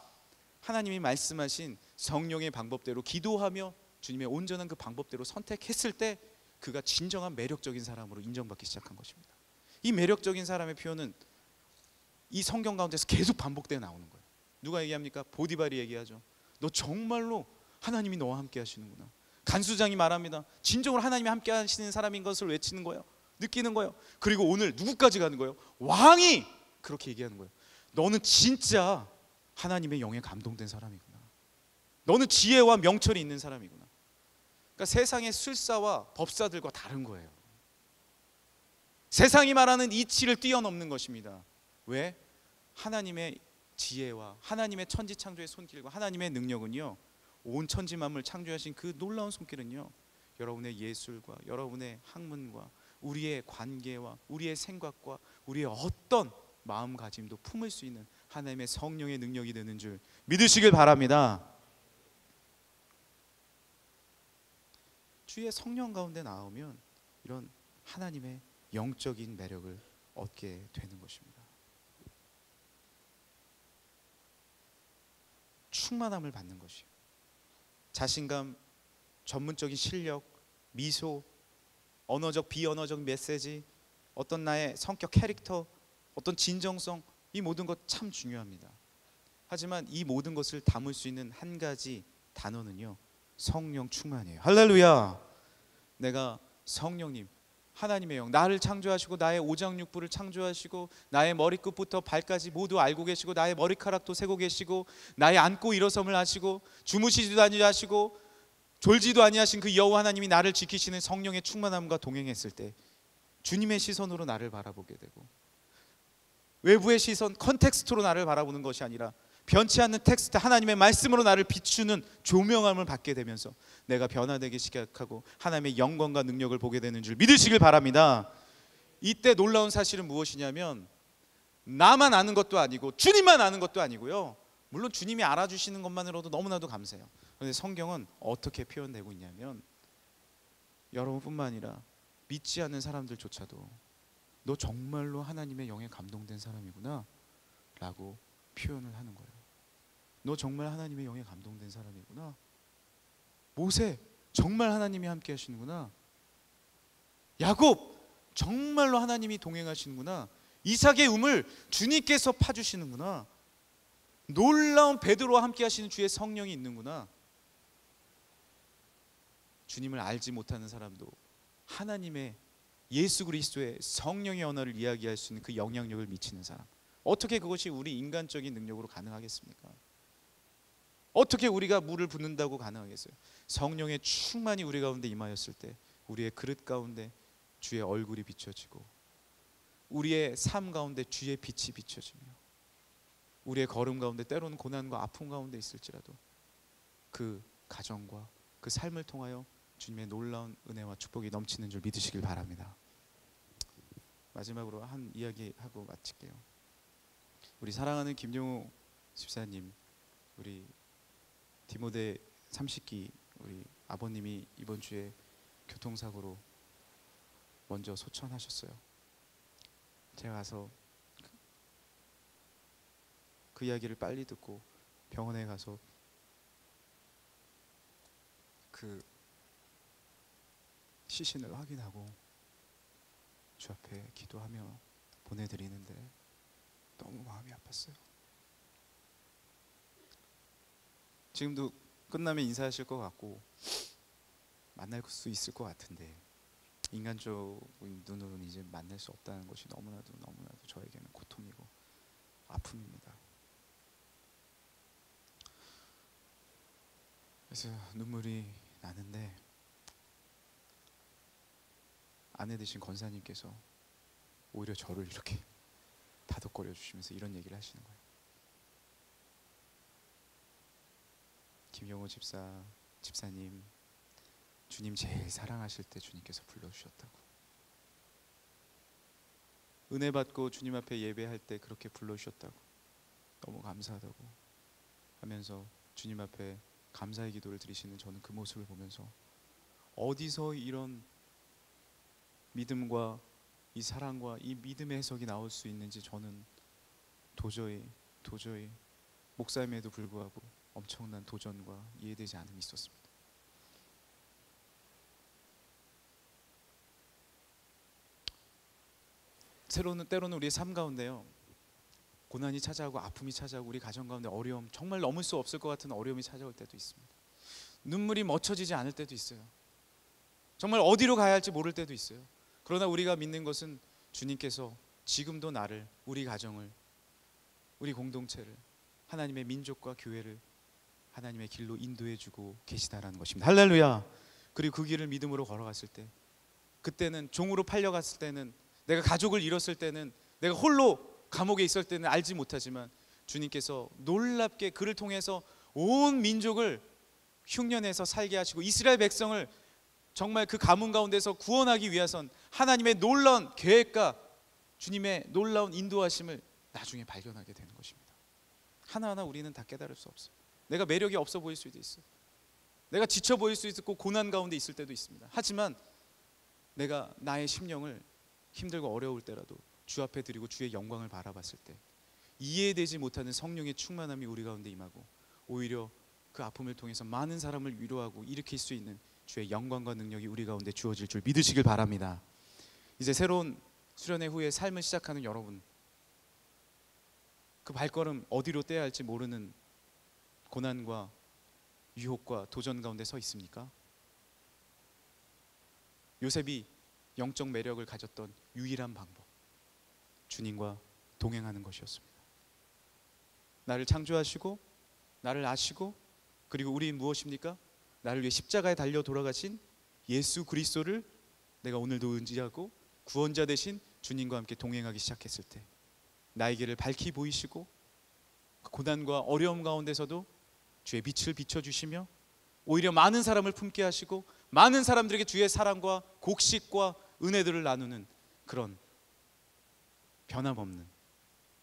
하나님이 말씀하신 성령의 방법대로 기도하며 주님의 온전한 그 방법대로 선택했을 때 그가 진정한 매력적인 사람으로 인정받기 시작한 것입니다. 이 매력적인 사람의 표현은 이 성경 가운데서 계속 반복되어 나오는 거예요. 누가 얘기합니까? 보디발이 얘기하죠. 너 정말로 하나님이 너와 함께 하시는구나. 간수장이 말합니다. 진정으로 하나님이 함께 하시는 사람인 것을 외치는 거예요. 느끼는 거예요. 그리고 오늘 누구까지 가는 거예요? 왕이 그렇게 얘기하는 거예요. 너는 진짜 하나님의 영에 감동된 사람이구나. 너는 지혜와 명철이 있는 사람이구나. 그러니까 세상의 술사와 법사들과 다른 거예요. 세상이 말하는 이치를 뛰어넘는 것입니다. 왜? 하나님의 지혜와 하나님의 천지창조의 손길과 하나님의 능력은요, 온 천지 만물 창조하신 그 놀라운 손길은요, 여러분의 예술과 여러분의 학문과 우리의 관계와 우리의 생각과 우리의 어떤 마음가짐도 품을 수 있는 하나님의 성령의 능력이 되는 줄 믿으시길 바랍니다. 주의 성령 가운데 나오면 이런 하나님의 영적인 매력을 얻게 되는 것입니다. 충만함을 받는 것이에요. 자신감, 전문적인 실력, 미소, 언어적 비언어적 메시지, 어떤 나의 성격 캐릭터, 어떤 진정성, 이 모든 것 참 중요합니다. 하지만 이 모든 것을 담을 수 있는 한 가지 단어는요, 성령 충만이에요. 할렐루야. 내가 성령님, 하나님의 영, 나를 창조하시고 나의 오장육부를 창조하시고 나의 머리끝부터 발까지 모두 알고 계시고 나의 머리카락도 세고 계시고 나의 앉고 일어섬을 하시고 주무시지도 아니하시고 졸지도 아니하신 그 여호와 하나님이 나를 지키시는 성령의 충만함과 동행했을 때 주님의 시선으로 나를 바라보게 되고, 외부의 시선, 컨텍스트로 나를 바라보는 것이 아니라 변치 않는 텍스트, 하나님의 말씀으로 나를 비추는 조명함을 받게 되면서 내가 변화되기 시작하고 하나님의 영광과 능력을 보게 되는 줄 믿으시길 바랍니다. 이때 놀라운 사실은 무엇이냐면, 나만 아는 것도 아니고 주님만 아는 것도 아니고요, 물론 주님이 알아주시는 것만으로도 너무나도 감사해요. 그런데 성경은 어떻게 표현되고 있냐면, 여러분뿐만 아니라 믿지 않는 사람들조차도 너 정말로 하나님의 영에 감동된 사람이구나 라고 표현을 하는 거예요. 너 정말 하나님의 영에 감동된 사람이구나. 모세 정말 하나님이 함께 하시는구나. 야곱 정말로 하나님이 동행하시는구나. 이삭의 um을 주님께서 파주시는구나. 놀라운 베드로와 함께 하시는 주의 성령이 있는구나. 주님을 알지 못하는 사람도 하나님의 예수 그리스도의 성령의 언어를 이야기할 수 있는 그 영향력을 미치는 사람, 어떻게 그것이 우리 인간적인 능력으로 가능하겠습니까? 어떻게 우리가 물을 붓는다고 가능하겠어요? 성령의 충만이 우리 가운데 임하였을 때 우리의 그릇 가운데 주의 얼굴이 비춰지고, 우리의 삶 가운데 주의 빛이 비춰지며, 우리의 걸음 가운데 때로는 고난과 아픔 가운데 있을지라도 그 가정과 그 삶을 통하여 주님의 놀라운 은혜와 축복이 넘치는 줄 믿으시길 바랍니다. 마지막으로 한 이야기 하고 마칠게요. 우리 사랑하는 김용우 집사님, 우리 디모데 30기 우리 아버님이 이번 주에 교통사고로 먼저 소천하셨어요. 제가 가서 그 이야기를 빨리 듣고 병원에 가서 그 시신을 확인하고 주 앞에 기도하며 보내드리는데 너무 마음이 아팠어요. 지금도 끝나면 인사하실 것 같고 만날 수 있을 것 같은데, 인간적인 눈으로는 이제 만날 수 없다는 것이 너무나도 저에게는 고통이고 아픔입니다. 그래서 눈물이 나는데, 아내 되신 권사님께서 오히려 저를 이렇게 다독거려 주시면서 이런 얘기를 하시는 거예요. 김용호 집사님, 주님 제일 사랑하실 때 주님께서 불러주셨다고, 은혜 받고 주님 앞에 예배할 때 그렇게 불러주셨다고, 너무 감사하다고 하면서 주님 앞에 감사의 기도를 드리시는 저는 그 모습을 보면서 어디서 이런 믿음과 이 사랑과 이 믿음의 해석이 나올 수 있는지 저는 도저히 목사임에도 불구하고 엄청난 도전과 이해되지 않음이 있었습니다. 때로는 우리의 삶 가운데요, 고난이 찾아오고 아픔이 찾아오고 우리 가정 가운데 어려움, 정말 넘을 수 없을 것 같은 어려움이 찾아올 때도 있습니다. 눈물이 멈춰지지 않을 때도 있어요. 정말 어디로 가야 할지 모를 때도 있어요. 그러나 우리가 믿는 것은 주님께서 지금도 나를, 우리 가정을, 우리 공동체를, 하나님의 민족과 교회를 하나님의 길로 인도해 주고 계시다라는 것입니다. 할렐루야. 그리고 그 길을 믿음으로 걸어갔을 때, 그때는 종으로 팔려갔을 때는, 내가 가족을 잃었을 때는, 내가 홀로 감옥에 있을 때는 알지 못하지만 주님께서 놀랍게 그를 통해서 온 민족을 흉년해서 살게 하시고 이스라엘 백성을 정말 그 가문 가운데서 구원하기 위해선 하나님의 놀라운 계획과 주님의 놀라운 인도하심을 나중에 발견하게 되는 것입니다. 하나하나 우리는 다 깨달을 수 없어요. 내가 매력이 없어 보일 수도 있어요. 내가 지쳐 보일 수 있고 고난 가운데 있을 때도 있습니다. 하지만 내가 나의 심령을 힘들고 어려울 때라도 주 앞에 드리고 주의 영광을 바라봤을 때 이해되지 못하는 성령의 충만함이 우리 가운데 임하고 오히려 그 아픔을 통해서 많은 사람을 위로하고 일으킬 수 있는 주의 영광과 능력이 우리 가운데 주어질 줄 믿으시길 바랍니다. 이제 새로운 수련회 후에 삶을 시작하는 여러분, 그 발걸음 어디로 떼야 할지 모르는 고난과 유혹과 도전 가운데 서 있습니까? 요셉이 영적 매력을 가졌던 유일한 방법, 주님과 동행하는 것이었습니다. 나를 창조하시고 나를 아시고 그리고 우리 무엇입니까? 나를 위해 십자가에 달려 돌아가신 예수 그리스도를 내가 오늘도 의지하고 구원자 되신 주님과 함께 동행하기 시작했을 때 나의 길을 밝히 보이시고 그 고난과 어려움 가운데서도 주의 빛을 비춰주시며 오히려 많은 사람을 품게 하시고 많은 사람들에게 주의 사랑과 곡식과 은혜들을 나누는 그런 변함없는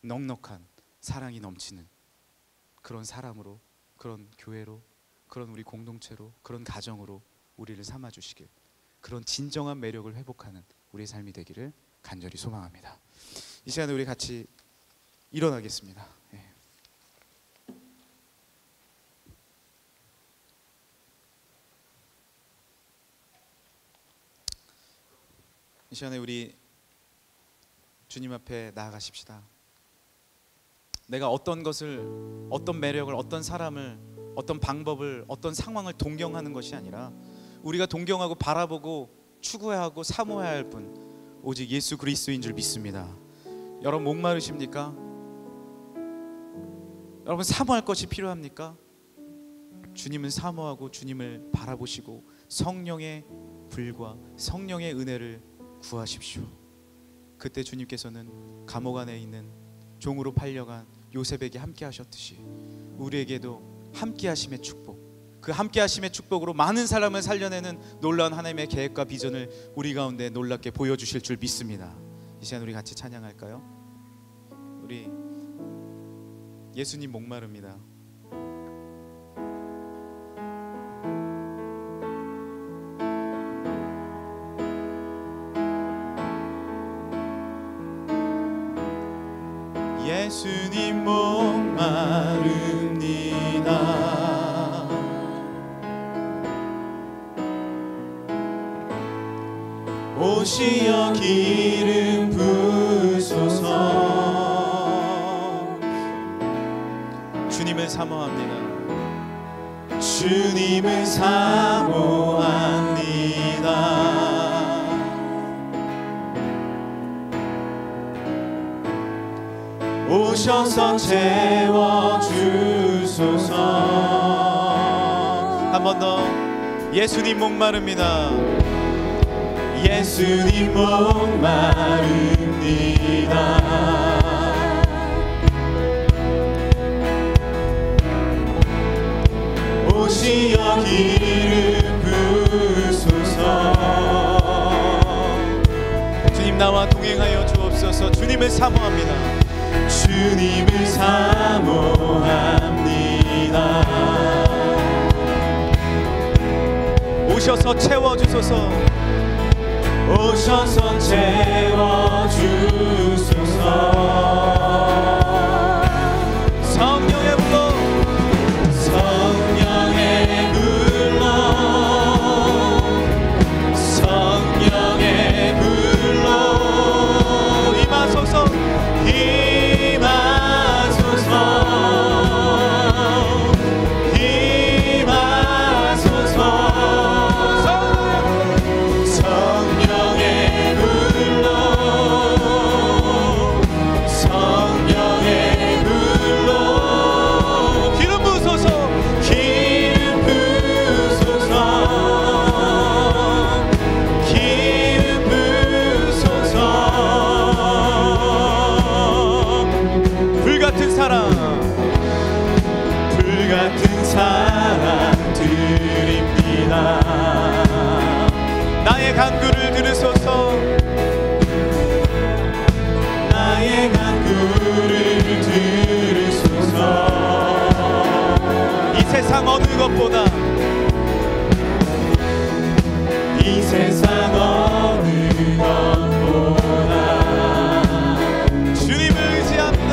넉넉한 사랑이 넘치는 그런 사람으로, 그런 교회로, 그런 우리 공동체로, 그런 가정으로 우리를 삼아주시길, 그런 진정한 매력을 회복하는 우리의 삶이 되기를 간절히 소망합니다. 이 시간에 우리 같이 일어나겠습니다. 이 시간에 우리 주님 앞에 나아가십시다. 내가 어떤 것을, 어떤 매력을, 어떤 사람을, 어떤 방법을, 어떤 상황을 동경하는 것이 아니라 우리가 동경하고 바라보고 추구하고 사모해야 할 분, 오직 예수 그리스도인 줄 믿습니다. 여러분 목마르십니까? 여러분 사모할 것이 필요합니까? 주님은 사모하고 주님을 바라보시고 성령의 불과 성령의 은혜를 구하십시오. 그때 주님께서는 감옥 안에 있는 종으로 팔려간 요셉에게 함께 하셨듯이 우리에게도 함께 하심의 축복, 그 함께 하심의 축복으로 많은 사람을 살려내는 놀라운 하나님의 계획과 비전을 우리 가운데 놀랍게 보여주실 줄 믿습니다. 이 시간 우리 같이 찬양할까요? 우리 예수님 목마릅니다. 예수님 목마릅니다. 오시어 기름 부으소서. 주님을 사모합니다. 주님을 사모합니다. 오셔서 채워주소서. 한 번 더. 예수님 목마릅니다. 예수님 목마릅니다. 오시어 기름 부으소서. 주님 나와 동행하여 주옵소서. 주님을 사모합니다. 주님을 사모합니다. 오셔서 채워주소서. 오셔서 채워주소서. 성령의 불로, 성령의 불로, 성령의 불로 임하소서. 성령의 불로, 사랑 드립니다. 나의 간구를 들으소서. 나의 간구를 들으소서. 이 세상 어느 것보다, 이 세상 어느 것보다 주님을 의지합니다.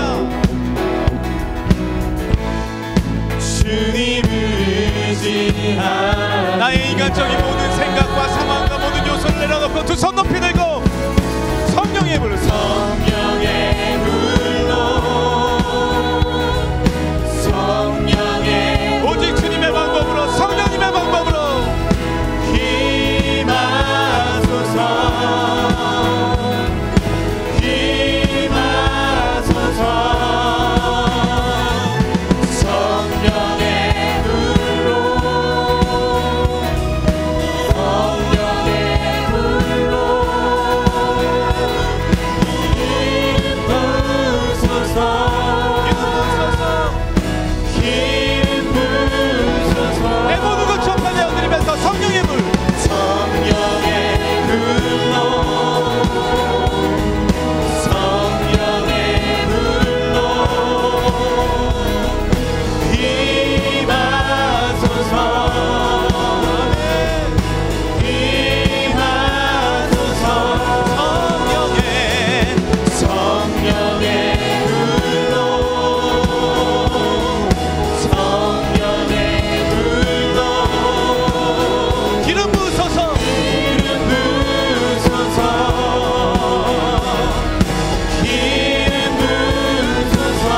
주님을 의지합니다. 나의 인간적인 모든 생각과 상황과 모든 요소를 내려놓고 두 손 높이 들고 성령의 불로, 성령의 불로, 성령의 오직 주님의 방법으로, 성령님의 방법으로 임하소서, 임하소서. 성령의 불로, 성령의 불로 기름 부으소서. 내 모든 것 전파되어 드리면서 성령의 불, 성령의 불로, 성령의 불로 임하소서, 임하소서. 성령의 불로, 성령의 불로 기름 부으소서, 기름 부으소서, 기름 부으소서.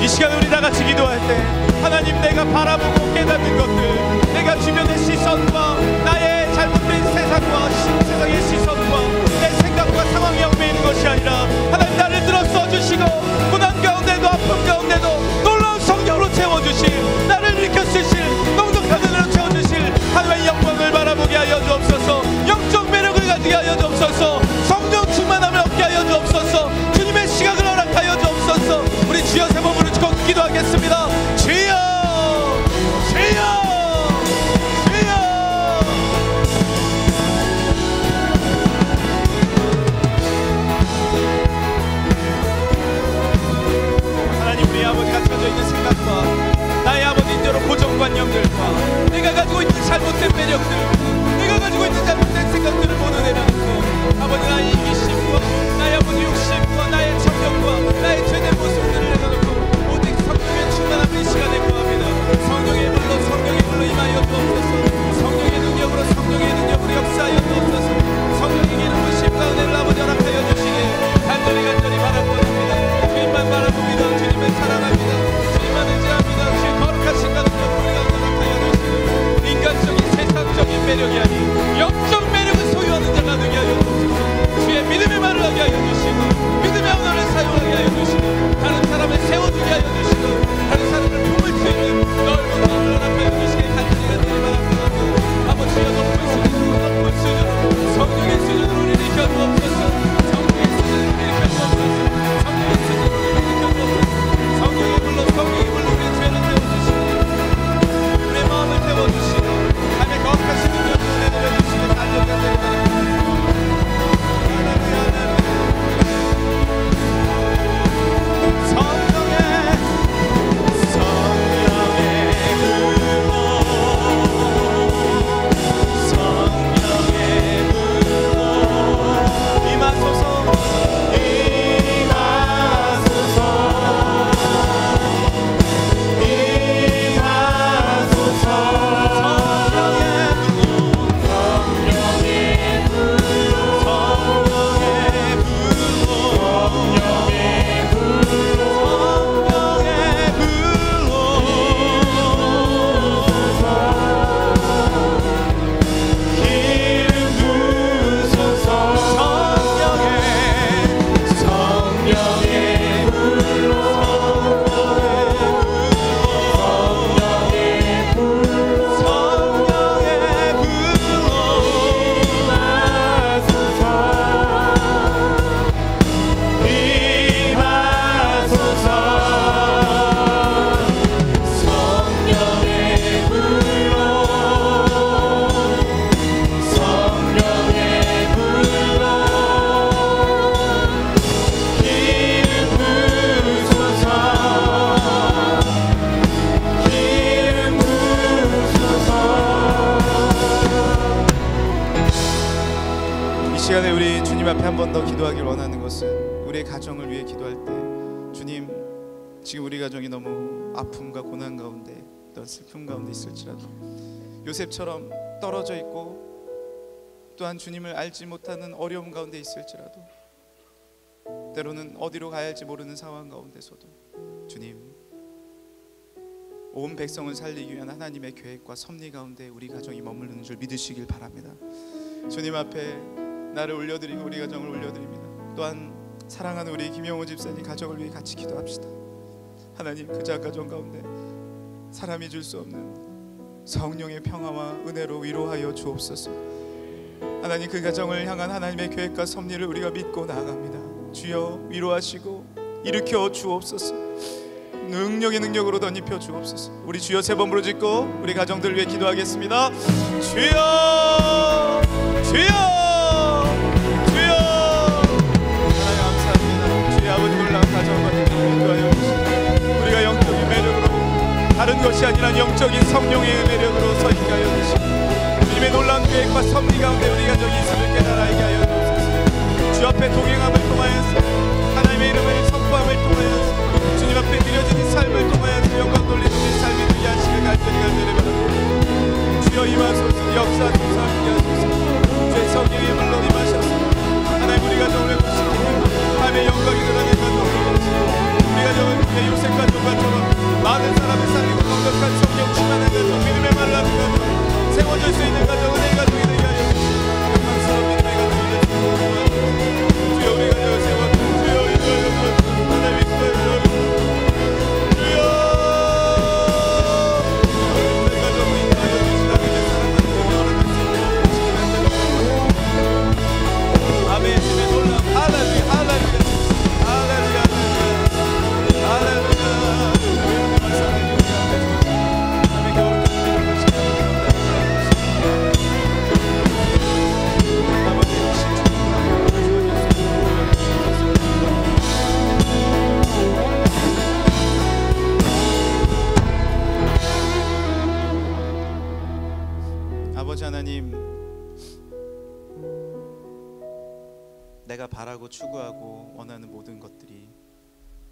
이 시간에 우리 다 같이 기도할 때 하나님, 내가 바라보고 깨닫는 것들, 내가 주변의 시선과 나의 잘못된 세상과 세상의 시선과 내 생각과 상황에 얽매이는 것이 아니라 하나님, 나를 들어 써주시고 고난 가운데도 아픔 가운데도 놀라운 성령으로 채워주실, 나를 일으켜 쓰실, 넉넉한 은혜로 채워주실 하나님의 영광을 바라보게 하여 주옵소서. 영적 매력을 가지게 하여 주옵소서. 성령 충만함을 얻게 하여 주옵소서. 주님의 시각을 허락하여 주옵소서. 우리 주여 세 번 부르짖고 기도하겠습니다. 주여, 주여, 주여. 하나님, 우리 아버지가 처져 있는 생각과 나의 아버지대로 고정관념들과 내가 가지고 있는 잘못된 매력들, 내가 가지고 있는 잘못된 생각들을 모두 내려놓고 아버지, 나의 이기심과 나의 아버지 욕심과 나의 청력과 나의 죄된 모습들을 내려놓고 오직 성령의 충만함을 이 시간에 구합니다. 성령의 불로, 성령의 불로 임하여 주옵소서. 성령의 능력으로 역사하여 주옵소서. 성령의 기름 부으심 가운데를 아버지 허락하여 주시길 간절히 바라봅니다. 주님만 바라봅니다. 주님을 사랑합니다. 주님만 의지합니다. 주님 거룩하신 가운데 우리가 허락하여 주시길 인간적인 세상적인 매력이 아닌 영적 매력을 소유하는 자가 되게 하여 주옵소서. 주의 믿음의 말을 하게 하여 주시고 믿음의 언어를 사용하게 하여 한 번 더 기도하길 원하는 것은 우리의 가정을 위해 기도할 때 주님, 지금 우리 가정이 너무 아픔과 고난 가운데 어떤 슬픔 가운데 있을지라도 요셉처럼 떨어져 있고 또한 주님을 알지 못하는 어려움 가운데 있을지라도 때로는 어디로 가야 할지 모르는 상황 가운데서도 주님, 온 백성을 살리기 위한 하나님의 계획과 섭리 가운데 우리 가정이 머무르는 줄 믿으시길 바랍니다. 주님 앞에 나를 올려드리고 우리 가정을 올려드립니다. 또한 사랑하는 우리 김영호 집사님 가정을 위해 같이 기도합시다. 하나님, 그 가정 가운데 사람이 줄 수 없는 성령의 평화와 은혜로 위로하여 주옵소서. 하나님, 그 가정을 향한 하나님의 계획과 섭리를 우리가 믿고 나아갑니다. 주여, 위로하시고 일으켜 주옵소서. 능력의 능력으로 덧입혀 주옵소서. 우리 주여 세 번 부르짖고 우리 가정들 위해 기도하겠습니다. 주여, 주여, 주여. 하나님 감사합니다. 주의 아버지 놀라운 가정과 인도하여 주시고 우리가 영적인 매력으로, 다른 것이 아니라 영적인 성령의 매력으로 서 있게 하여 주시고 주님의 놀라운 계획과 섭리 가운데 우리 가정이 있음을 깨달아 알게 하여 주옵소서. 주 앞에 동행함을 통하여서 하나님의 이름을 선포함을 통하여서 주님 앞에 드려진 이 삶을 통하여서 영광 돌리는 이 삶이 되게 하시길 간절히 바랍니다. 주여 임하소서. 역사 조사하게 하소서. 주의 성령이 물론 임하셔서 하나님 우리 가정을 보시고 하나님의 영광이 드러나는 가정, 우리 가정은 요셉 가정과처럼 많은 사람을 살리고 넉넉한 성령 충만한 가정, 믿음의 말라는 가정, 세워질 수 있는 가정은 내 가정이 되게 하여 주시고 영광스러운 믿음의 가정이 되시고 주여 우리 가정을 세워주시고 주여 하나님 믿어요. 아버지 하나님, 내가 바라고 추구하고 원하는 모든 것들이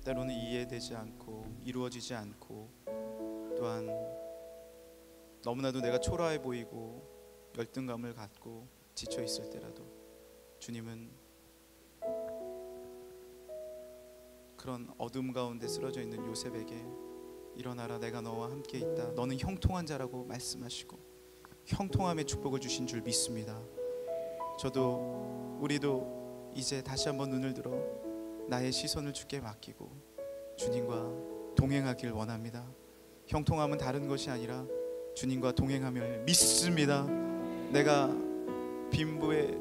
때로는 이해되지 않고 이루어지지 않고 또한 너무나도 내가 초라해 보이고 열등감을 갖고 지쳐 있을 때라도 주님은 그런 어둠 가운데 쓰러져 있는 요셉에게 일어나라, 내가 너와 함께 있다, 너는 형통한 자라고 말씀하시고 형통함의 축복을 주신 줄 믿습니다. 저도 우리도 이제 다시 한번 눈을 들어 나의 시선을 주께 맡기고 주님과 동행하길 원합니다. 형통함은 다른 것이 아니라 주님과 동행함을 믿습니다. 내가 빈부에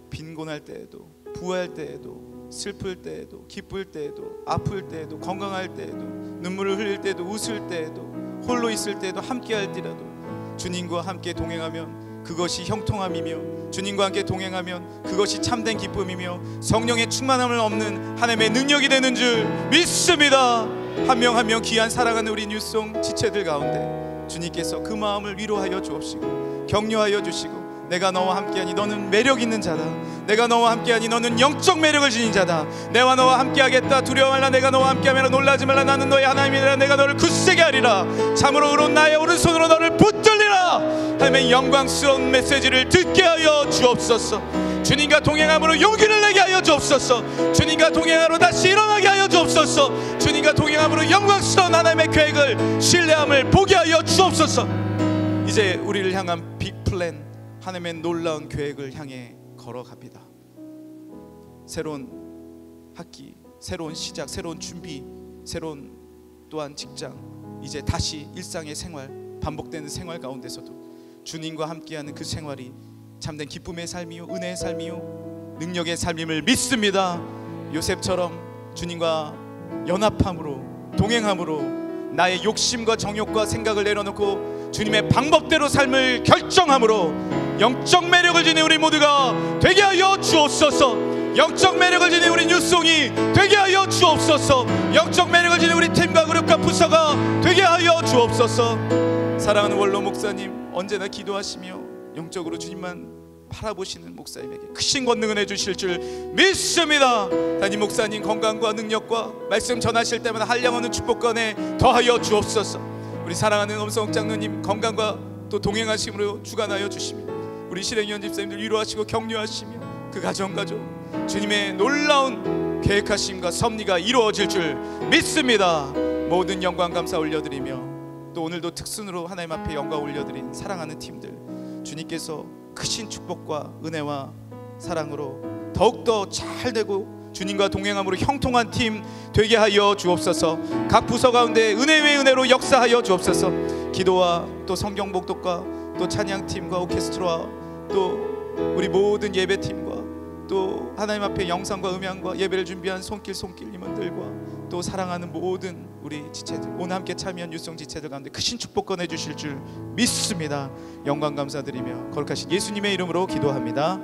빈곤할 때에도 부할 때에도 슬플 때에도 기쁠 때에도 아플 때에도 건강할 때에도 눈물을 흘릴 때에도 웃을 때에도 홀로 있을 때에도 함께 할지라도 주님과 함께 동행하면 그것이 형통함이며 주님과 함께 동행하면 그것이 참된 기쁨이며 성령의 충만함을 얻는 하나님의 능력이 되는 줄 믿습니다. 한 명 한 명 귀한 사랑하는 우리 뉴송 지체들 가운데 주님께서 그 마음을 위로하여 주옵시고 격려하여 주시고 내가 너와 함께하니 너는 매력 있는 자다, 내가 너와 함께하니 너는 영적 매력을 지닌 자다, 내가 너와 함께하겠다, 두려워 말라, 내가 너와 함께하면 놀라지 말라, 나는 너의 하나님이라, 내가 너를 굳세게 하리라, 참으로 오른 나의 오른손으로 너를 붙들리라. 하나님의 영광스러운 메시지를 듣게 하여 주옵소서. 주님과 동행함으로 용기를 내게 하여 주옵소서. 주님과 동행함으로 다시 일어나게 하여 주옵소서. 주님과 동행함으로 영광스러운 하나님의 계획을 신뢰함을 보게 하여 주옵소서. 이제 우리를 향한 빅플랜, 하나님의 놀라운 계획을 향해 걸어갑니다. 새로운 학기, 새로운 시작, 새로운 준비, 새로운 또한 직장, 이제 다시 일상의 생활, 반복되는 생활 가운데서도 주님과 함께하는 그 생활이 참된 기쁨의 삶이요 은혜의 삶이요 능력의 삶임을 믿습니다. 요셉처럼 주님과 연합함으로 동행함으로 나의 욕심과 정욕과 생각을 내려놓고 주님의 방법대로 삶을 결정함으로 영적 매력을 지닌 우리 모두가 되게 하여 주옵소서. 영적 매력을 지닌 우리 뉴송이 되게 하여 주옵소서. 영적 매력을 지닌 우리 팀과 그룹과 부서가 되게 하여 주옵소서. 사랑하는 원로 목사님, 언제나 기도하시며 영적으로 주님만 바라보시는 목사님에게 크신 권능을 해주실 줄 믿습니다. 담임 목사님 건강과 능력과 말씀 전하실 때마다 한량없는 축복권에 더하여 주옵소서. 우리 사랑하는 엄성욱 장로님 건강과 또 동행하심으로 주관하여 주시며 우리 실행위원 집사님들 위로하시고 격려하시며 그 가정 주님의 놀라운 계획하심과 섭리가 이루어질 줄 믿습니다. 모든 영광 감사 올려드리며 또 오늘도 특순으로 하나님 앞에 영광 올려드린 사랑하는 팀들, 주님께서 크신 축복과 은혜와 사랑으로 더욱더 잘되고 주님과 동행함으로 형통한 팀 되게 하여 주옵소서. 각 부서 가운데 은혜 외 은혜로 역사하여 주옵소서. 기도와 또 성경 복독과 또 찬양팀과 오케스트라와 또 우리 모든 예배팀과 또 하나님 앞에 영상과 음향과 예배를 준비한 손길 임원들과 또 사랑하는 모든 우리 지체들, 오늘 함께 참여한 유성 지체들 가운데 크신 축복 권해 주실 줄 믿습니다. 영광 감사드리며 거룩하신 예수님의 이름으로 기도합니다.